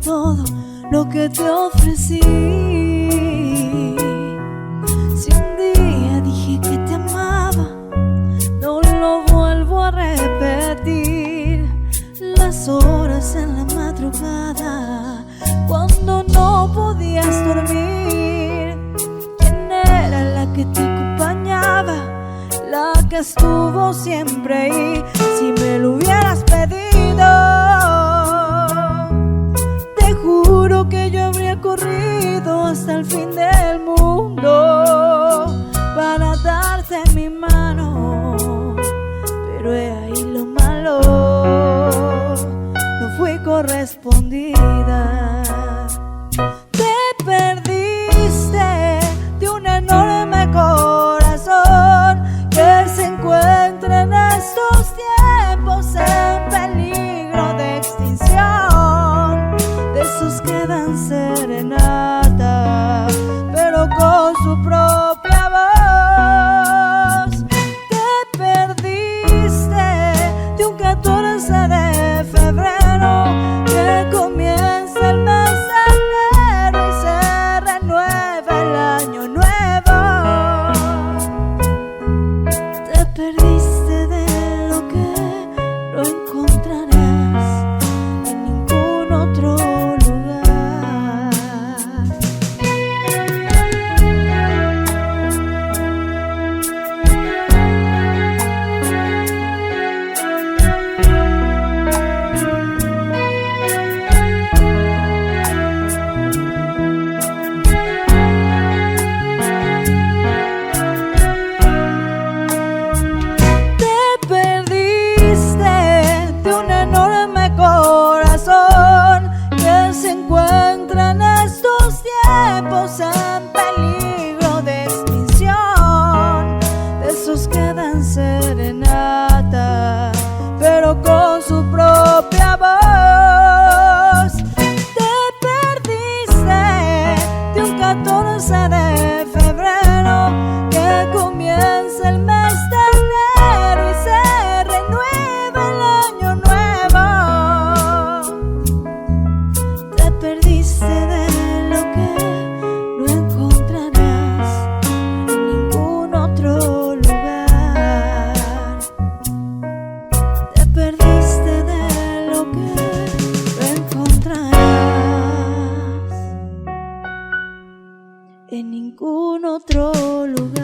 todo lo que te ofrecí. Si un día dije que te amaba, no lo vuelvo a repetir. Las horas en la madrugada, cuando no podías dormir, ¿quién era la que te acompañaba? La que estuvo siempre ahí. Si me lo hubieras pedido, te juro que yo habría corrido hasta el fin del mundo para darte mi mano. Pero he ahí lo malo, no fui correspondida. Te perdiste de un enorme corazón que se encuentra en estos tiempos en peligro de extinción. De esos que dan serenata, pero con su propia voz. Te perdiste de un 14 de febrero que comienza el mes de enero y se renueva el año nuevo. Te perdiste de lo que no encontrarás en ningún otro lugar. Te perdiste de un enorme corazón que se encuentra en estos tiempos en peligro de extinción. De esos que dan serenata, pero con su propia voz. Te perdiste de un 14 de febrero que comienza el mes de enero y se renueva el año nuevo. Te perdiste de lo que no encontrarás en ningún otro lugar. Te perdiste de lo que no encontrarás en ningún otro lugar.